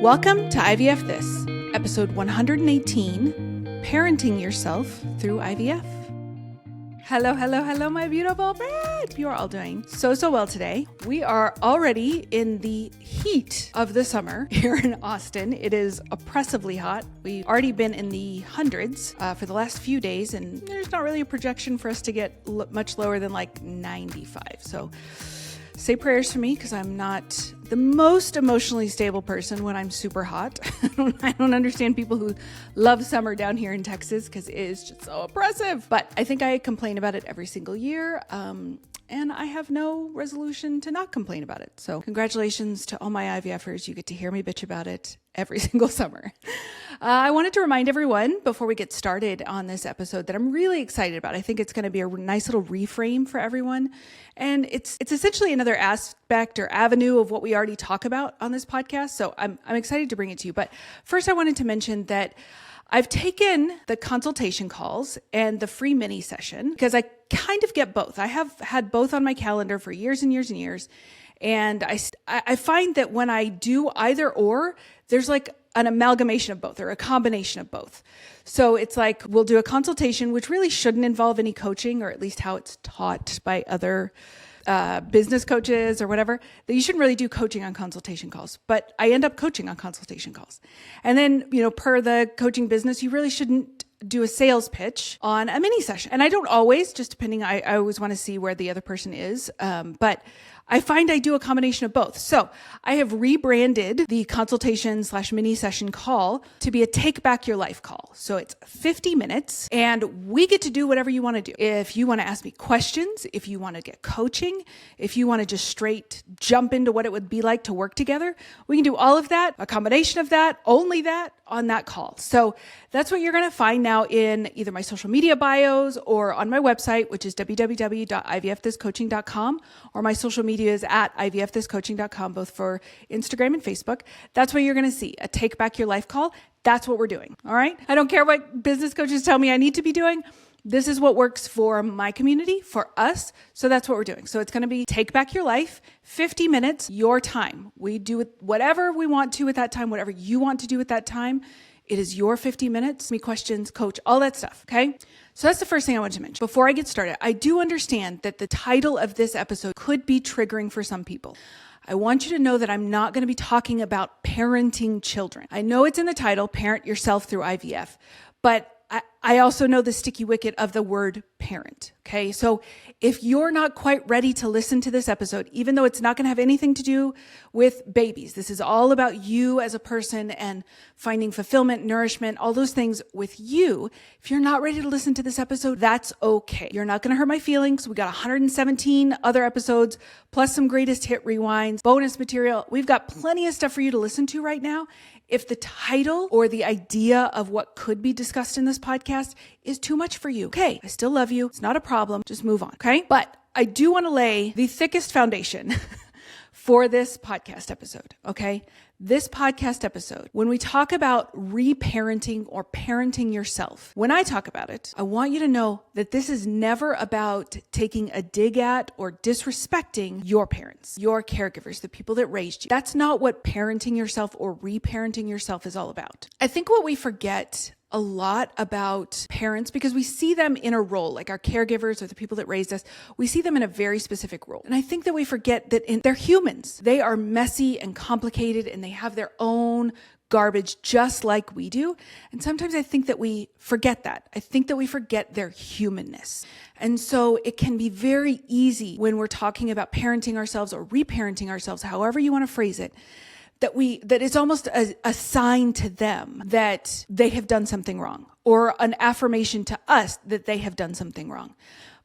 Welcome to IVF This, episode 118, Parenting Yourself Through IVF. Hello, my beautiful friend. You are all doing so well today. We are already in the heat of the summer here in Austin. It is oppressively hot. We've already been in the hundreds for the last few days, and there's not really a projection for us to get much lower than like 95. So say prayers for me because I'm not the most emotionally stable person when I'm super hot. I don't understand people who love summer down here in Texas because it is just so oppressive. But I think I complain about it every single year. And I have no resolution to not complain about it. So congratulations to all my IVFers. You get to hear me bitch about it every single summer. I wanted to remind everyone before we get started on this episode that I'm really excited about. I think it's going to be a nice little reframe for everyone. And it's essentially another aspect or avenue of what we already talk about on this podcast. So I'm excited to bring it to you. But first I wanted to mention that I've taken the consultation calls and the free mini session because I kind of get both. I have had both on my calendar for years and years and years. And I find that when I do either or, there's like an amalgamation of both or a combination of both. So it's like we'll do a consultation, which really shouldn't involve any coaching, or at least how it's taught by other business coaches or whatever, that you shouldn't really do coaching on consultation calls, but I end up coaching on consultation calls. And then, per the coaching business, you really shouldn't do a sales pitch on a mini session. And I don't always, just depending, I always want to see where the other person is. But I find I do a combination of both. So I have rebranded the consultation/mini session call to be a take back your life call. So it's 50 minutes and we get to do whatever you want to do. If you want to ask me questions, if you want to get coaching, if you want to just straight jump into what it would be like to work together, we can do all of that, a combination of that, only that on that call. So that's what you're going to find now in either my social media bios or on my website, which is www.ivfthiscoaching.com, or my social media is at ivfthiscoaching.com, both for Instagram and Facebook. That's what you're going to see, a take back your life call. That's what we're doing. All right. I don't care what business coaches tell me I need to be doing. This is what works for my community, for us. So that's what we're doing. So it's going to be take back your life, 50 minutes, your time. We do it whatever we want to at that time, whatever you want to do at that time. It is your 50 minutes, me questions, coach, all that stuff. Okay. So that's the first thing I wanted to mention. Before I get started, I do understand that the title of this episode could be triggering for some people. I want you to know that I'm not going to be talking about parenting children. I know it's in the title, Parent Yourself Through IVF, but I also know the sticky wicket of the word parent. Okay. So if you're not quite ready to listen to this episode, even though it's not going to have anything to do with babies, this is all about you as a person and finding fulfillment, nourishment, all those things with you. If you're not ready to listen to this episode, that's okay. You're not going to hurt my feelings. We got 117 other episodes, plus some greatest hit rewinds, bonus material. We've got plenty of stuff for you to listen to right now. If the title or the idea of what could be discussed in this podcast is too much for you, okay, I still love you. It's not a problem. Just move on, okay? But I do want to lay the thickest foundation for this podcast episode, okay? This podcast episode, when we talk about reparenting or parenting yourself, when I talk about it, I want you to know that this is never about taking a dig at or disrespecting your parents, your caregivers, the people that raised you. That's not what parenting yourself or reparenting yourself is all about. I think what we forget a lot about parents, because we see them in a role, like our caregivers or the people that raised us, we see them in a very specific role. And I think that we forget that they're humans. They are messy and complicated and they have their own garbage just like we do. And sometimes I think that we forget that. I think that we forget their humanness. And so it can be very easy when we're talking about parenting ourselves or reparenting ourselves, however you want to phrase it, that it's almost a sign to them that they have done something wrong, or an affirmation to us that they have done something wrong.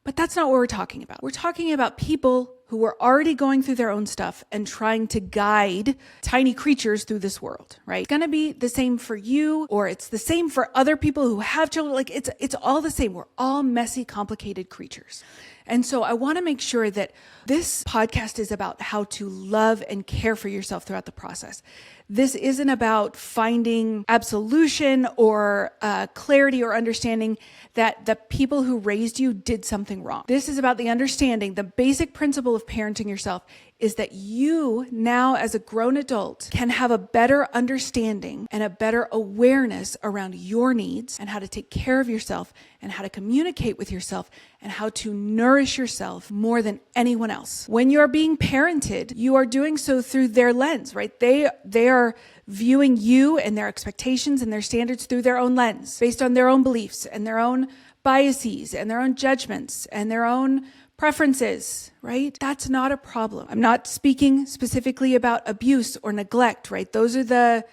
But that's not what we're talking about. We're talking about people who are already going through their own stuff and trying to guide tiny creatures through this world, right? It's going to be the same for you, or it's the same for other people who have children. Like it's all the same. We're all messy, complicated creatures. And so I want to make sure that this podcast is about how to love and care for yourself throughout the process. This isn't about finding absolution or clarity or understanding that the people who raised you did something wrong. This is about the understanding, the basic principle of of parenting yourself is that you now, as a grown adult, can have a better understanding and a better awareness around your needs and how to take care of yourself and how to communicate with yourself and how to nourish yourself more than anyone else. When you're being parented, you are doing so through their lens, right? They are viewing you and their expectations and their standards through their own lens, based on their own beliefs and their own biases and their own judgments and their own preferences, right? That's not a problem. I'm not speaking specifically about abuse or neglect, right? Those are the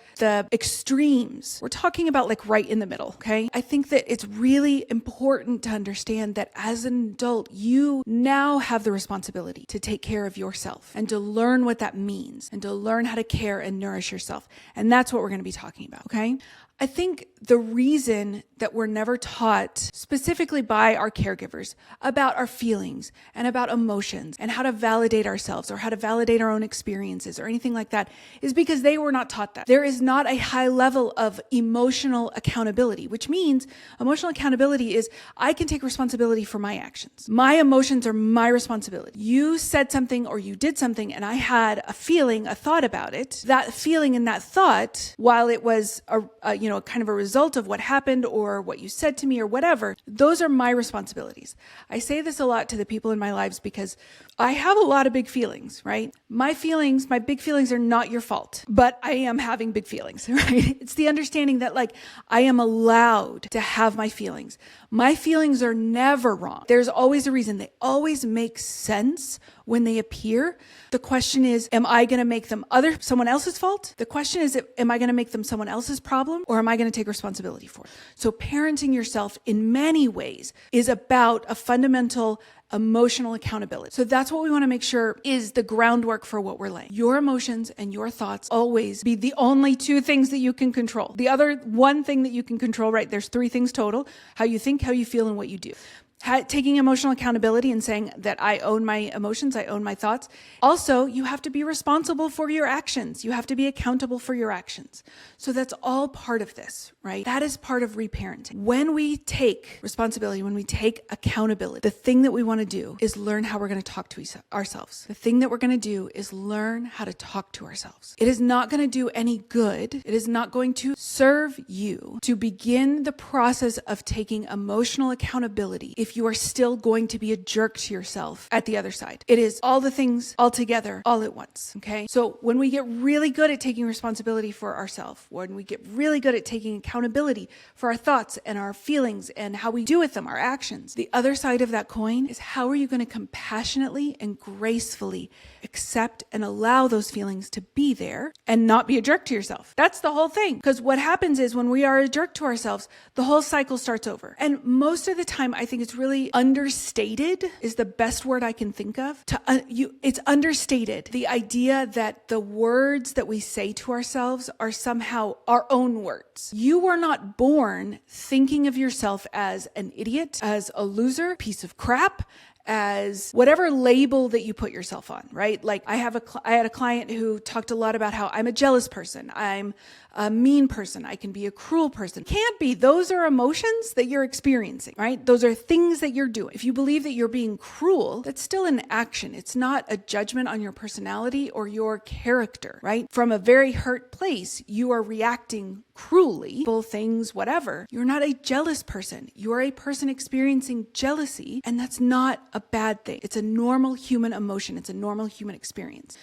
extremes. We're talking about like right in the middle, okay? I think that it's really important to understand that as an adult, you now have the responsibility to take care of yourself and to learn what that means and to learn how to care and nourish yourself. And that's what we're going to be talking about, okay? I think the reason that we're never taught specifically by our caregivers about our feelings and about emotions and how to validate ourselves or how to validate our own experiences or anything like that is because they were not taught that. There is not a high level of emotional accountability, which means emotional accountability is I can take responsibility for my actions. My emotions are my responsibility. You said something or you did something and I had a feeling, a thought about it. That feeling and that thought, while it was kind of a result of what happened or what you said to me or whatever, those are my responsibilities. I say this a lot to the people in my lives because I have a lot of big feelings, right? My big feelings are not your fault, but I am having big feelings, right? It's the understanding that like I am allowed to have my feelings. My feelings are never wrong. There's always a reason. They always make sense when they appear. The question is, am I going to make them someone else's fault? The question is, am I going to make them someone else's problem or am I going to take responsibility for it? So parenting yourself in many ways is about a fundamental emotional accountability. So that's what we want to make sure is the groundwork for what we're laying. Your emotions and your thoughts always be the only two things that you can control. The other one thing that you can control, right? There's three things total: how you think, how you feel, and what you do. Taking emotional accountability and saying that I own my emotions, I own my thoughts. Also, you have to be responsible for your actions. You have to be accountable for your actions. So that's all part of this, right? That is part of reparenting. When we take responsibility, when we take accountability, the thing that we want to do is learn how we're going to talk to ourselves. The thing that we're going to do is learn how to talk to ourselves. It is not going to do any good. It is not going to serve you to begin the process of taking emotional accountability if you are still going to be a jerk to yourself at the other side. It is all the things all together, all at once, okay? So when we get really good at taking responsibility for ourselves, when we get really good at taking accountability for our thoughts and our feelings and how we do with them, our actions, the other side of that coin is how are you going to compassionately and gracefully accept and allow those feelings to be there and not be a jerk to yourself? That's the whole thing. Because what happens is when we are a jerk to ourselves, the whole cycle starts over. And most of the time, I think it's really understated is the best word I can think of. It's understated. The idea that the words that we say to ourselves are somehow our own words. You were not born thinking of yourself as an idiot, as a loser, piece of crap, as whatever label that you put yourself on, right? Like I had a client who talked a lot about how I'm a jealous person. I'm a mean person. I can be a cruel person. Can't be. Those are emotions that you're experiencing, right? Those are things that you're doing. If you believe that you're being cruel, that's still an action. It's not a judgment on your personality or your character, right? From a very hurt place, you are reacting cruelly, things, whatever. You're not a jealous person. You're a person experiencing jealousy, and that's not a bad thing. It's a normal human emotion. It's a normal human experience.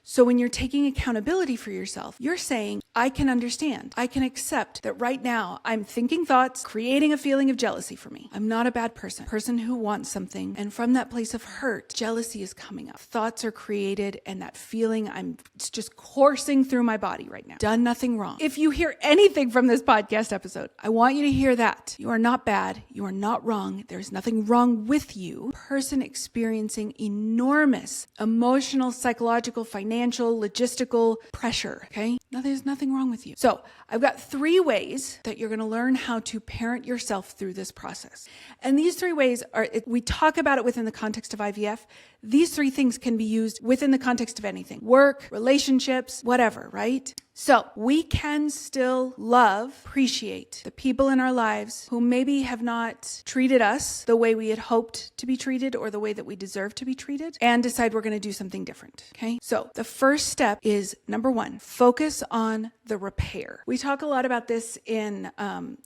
So when you're taking accountability for yourself, you're saying, I can understand. I can accept that right now I'm thinking thoughts, creating a feeling of jealousy for me. I'm not a bad person who wants something. And from that place of hurt, jealousy is coming up. Thoughts are created and that feeling, it's just coursing through my body right now. Done nothing wrong. If you hear anything from this podcast episode, I want you to hear that. You are not bad. You are not wrong. There's nothing wrong with you. Person experiencing enormous emotional, psychological, financial, logistical pressure, okay? There's nothing wrong with you. So I've got 3 ways that you're going to learn how to parent yourself through this process. And these 3 ways we talk about it within the context of IVF. These 3 things can be used within the context of anything: work, relationships, whatever, right? So we can still love, appreciate the people in our lives who maybe have not treated us the way we had hoped to be treated or the way that we deserve to be treated, and decide we're going to do something different. Okay. So the first step is number one, focus on the repair. We talk a lot about this in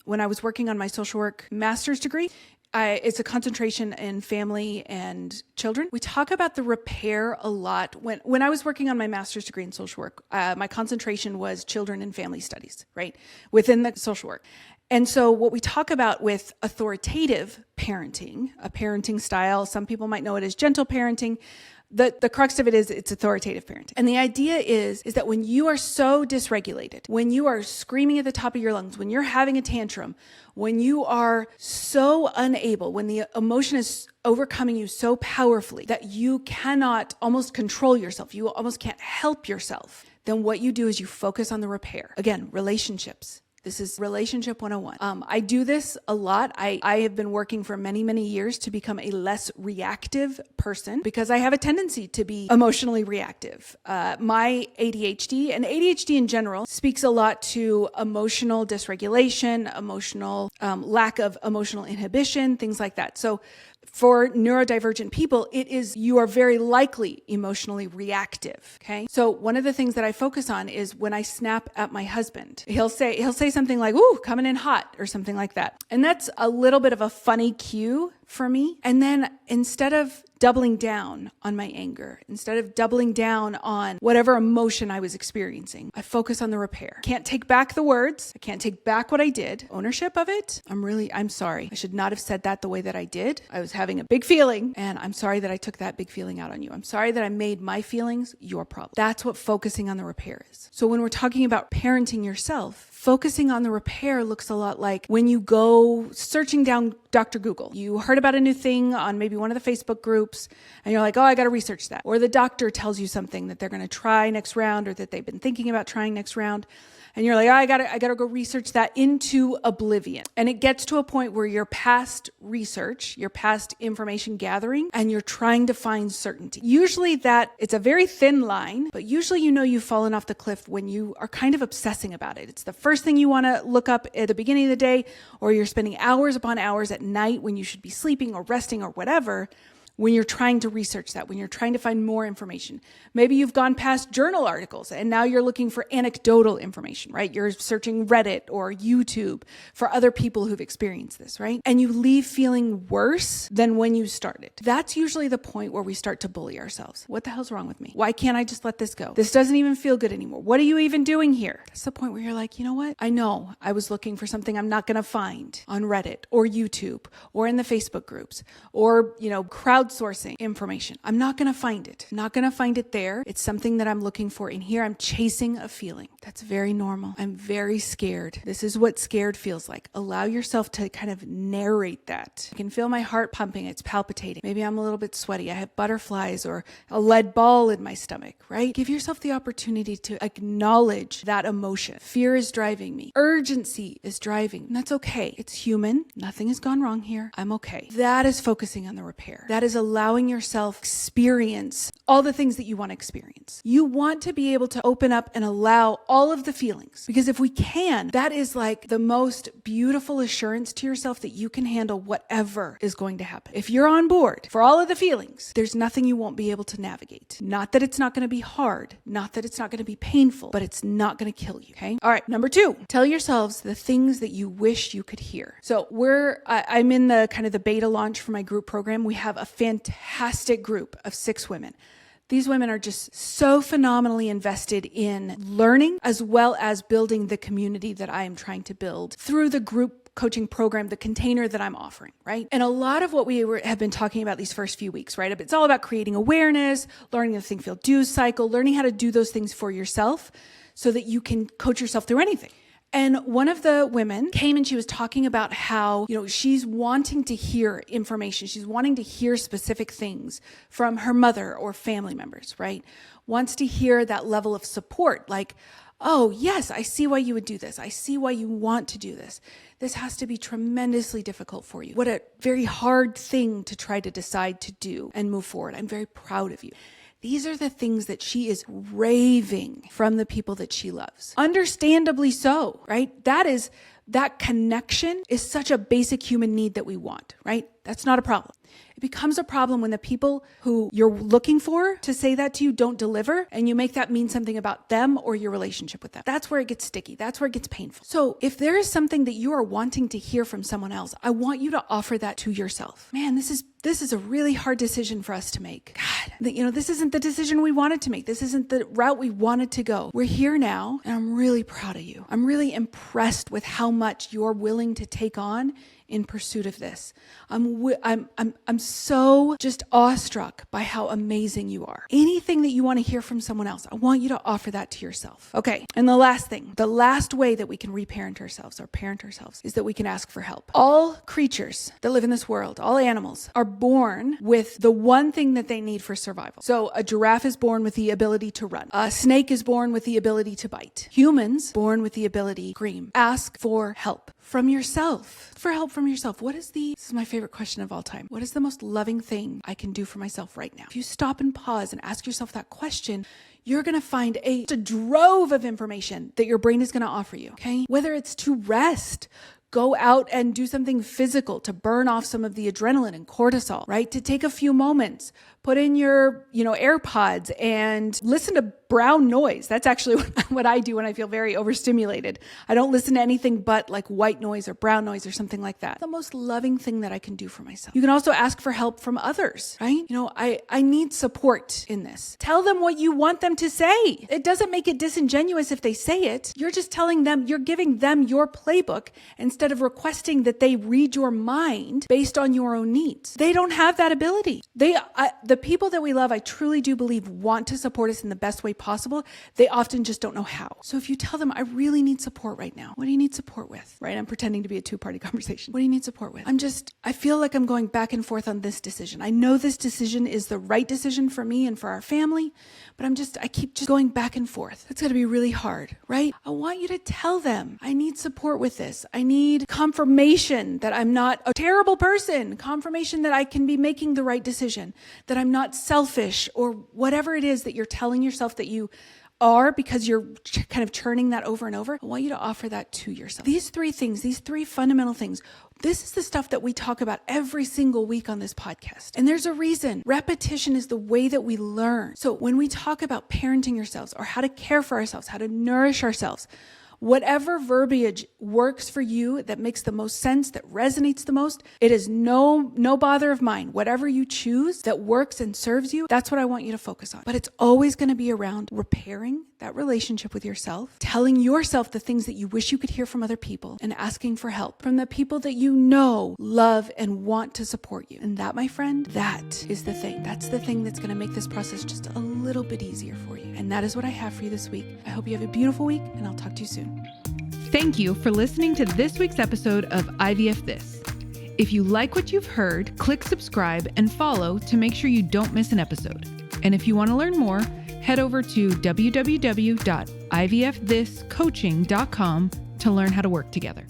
when I was working on my social work master's degree. It's a concentration in family and children. We talk about the repair a lot. When I was working on my master's degree in social work, my concentration was children and family studies, right? Within the social work. And so what we talk about with authoritative parenting, a parenting style, some people might know it as gentle parenting. The crux of it is it's authoritative parenting. And the idea is that when you are so dysregulated, when you are screaming at the top of your lungs, when you're having a tantrum, when you are so unable, when the emotion is overcoming you so powerfully that you cannot almost control yourself, you almost can't help yourself, then what you do is you focus on the repair. Again, relationships. This is relationship 101. I do this a lot. I have been working for many, many years to become a less reactive person because I have a tendency to be emotionally reactive. My ADHD and ADHD in general speaks a lot to emotional dysregulation, emotional lack of emotional inhibition, things like that. So for neurodivergent people, you are very likely emotionally reactive. Okay. So one of the things that I focus on is when I snap at my husband, he'll say something like, "Ooh, coming in hot," or something like that. And that's a little bit of a funny cue for me. And then instead of doubling down on my anger, instead of doubling down on whatever emotion I was experiencing, I focus on the repair. Can't take back the words. I can't take back what I did. Ownership of it. I'm sorry. I should not have said that the way that I did. I was having a big feeling, and I'm sorry that I took that big feeling out on you. I'm sorry that I made my feelings your problem. That's what focusing on the repair is. So when we're talking about parenting yourself, focusing on the repair looks a lot like when you go searching down Dr. Google. You heard about a new thing on maybe one of the Facebook groups, and you're like, oh, I got to research that. Or the doctor tells you something that they're going to try next round or that they've been thinking about trying next round. And you're like, oh, I gotta go research that into oblivion. And it gets to a point where you're past research, you're past information gathering, and you're trying to find certainty. Usually it's a very thin line, but usually you've fallen off the cliff when you are kind of obsessing about it. It's the first thing you want to look up at the beginning of the day, or you're spending hours upon hours at night when you should be sleeping or resting or whatever. When you're trying to research that, when you're trying to find more information. Maybe you've gone past journal articles and now you're looking for anecdotal information, right? You're searching Reddit or YouTube for other people who've experienced this, right? And you leave feeling worse than when you started. That's usually the point where we start to bully ourselves. What the hell's wrong with me? Why can't I just let this go? This doesn't even feel good anymore. What are you even doing here? That's the point where you're like, you know what? I know I was looking for something I'm not going to find on Reddit or YouTube or in the Facebook groups or, crowdsourcing information. I'm not going to find it. I'm not going to find it there. It's something that I'm looking for in here. I'm chasing a feeling. That's very normal. I'm very scared. This is what scared feels like. Allow yourself to kind of narrate that. I can feel my heart pumping. It's palpitating. Maybe I'm a little bit sweaty. I have butterflies or a lead ball in my stomach, right? Give yourself the opportunity to acknowledge that emotion. Fear is driving me. Urgency is driving. And that's okay. It's human. Nothing has gone wrong here. I'm okay. That is focusing on the repair. That is allowing yourself experience all the things that you want to experience. You want to be able to open up and allow all of the feelings, because if we can, that is like the most beautiful assurance to yourself that you can handle whatever is going to happen. If you're on board for all of the feelings, there's nothing you won't be able to navigate. Not that it's not going to be hard, not that it's not going to be painful, but it's not going to kill you. Okay. All right. Number 2, tell yourselves the things that you wish you could hear. So I'm in the kind of the beta launch for my group program. We have a fantastic group of 6 women. These women are just so phenomenally invested in learning as well as building the community that I am trying to build through the group coaching program, the container that I'm offering, right? And a lot of what we have been talking about these first few weeks, right? It's all about creating awareness, learning the think, feel, do cycle, learning how to do those things for yourself so that you can coach yourself through anything. And one of the women came and she was talking about how, she's wanting to hear information. She's wanting to hear specific things from her mother or family members, right? Wants to hear that level of support, like, oh, yes, I see why you would do this. I see why you want to do this. This has to be tremendously difficult for you. What a very hard thing to try to decide to do and move forward. I'm very proud of you. These are the things that she is raving from the people that she loves. Understandably so, right? That connection is such a basic human need that we want, right? That's not a problem. It becomes a problem when the people who you're looking for to say that to you don't deliver, and you make that mean something about them or your relationship with them. That's where it gets sticky. That's where it gets painful. So if there is something that you are wanting to hear from someone else, I want you to offer that to yourself. Man, this is a really hard decision for us to make. God, this isn't the decision we wanted to make. This isn't the route we wanted to go. We're here now, and I'm really proud of you. I'm really impressed with how much you're willing to take on in pursuit of this. I'm so just awestruck by how amazing you are. Anything that you want to hear from someone else, I want you to offer that to yourself. Okay. And the last way that we can reparent ourselves or parent ourselves is that we can ask for help. All creatures that live in this world, all animals, are born with the one thing that they need for survival. So a giraffe is born with the ability to run. A snake is born with the ability to bite. Humans born with the ability to scream. Ask for help from yourself. For help from yourself. This is my favorite question of all time. What is the most loving thing I can do for myself right now? If you stop and pause and ask yourself that question, you're going to find a drove of information that your brain is going to offer you. Okay. Whether it's to rest, go out and do something physical to burn off some of the adrenaline and cortisol, right? To take a few moments, put in your, AirPods and listen to brown noise. That's actually what I do when I feel very overstimulated. I don't listen to anything but like white noise or brown noise or something like that. The most loving thing that I can do for myself. You can also ask for help from others, right? I need support in this. Tell them what you want them to say. It doesn't make it disingenuous if they say it. You're just telling them, you're giving them your playbook instead of requesting that they read your mind based on your own needs. They don't have that ability. The people that we love, I truly do believe, want to support us in the best way possible. They often just don't know how. So if you tell them, I really need support right now. What do you need support with? Right? I'm pretending to be a two-party conversation. What do you need support with? I feel like I'm going back and forth on this decision. I know this decision is the right decision for me and for our family, but I keep just going back and forth. It's going to be really hard, right? I want you to tell them, I need support with this. I need confirmation that I'm not a terrible person, confirmation that I can be making the right decision, that I'm not selfish, or whatever it is that you're telling yourself that you are because you're kind of churning that over and over. I want you to offer that to yourself. These three things, these three fundamental things, this is the stuff that we talk about every single week on this podcast. And there's a reason. Repetition is the way that we learn. So when we talk about parenting ourselves or how to care for ourselves, how to nourish ourselves, whatever verbiage works for you, that makes the most sense, that resonates the most, it is no bother of mine. Whatever you choose that works and serves you, that's what I want you to focus on. But it's always going to be around repairing that relationship with yourself, telling yourself the things that you wish you could hear from other people, and asking for help from the people that you know, love, and want to support you. And that, my friend, that is the thing. That's the thing that's going to make this process just a little bit easier for you. And that is what I have for you this week. I hope you have a beautiful week, and I'll talk to you soon. Thank you for listening to this week's episode of IVF This. If you like what you've heard, click subscribe and follow to make sure you don't miss an episode. And if you want to learn more, head over to www.ivfthiscoaching.com to learn how to work together.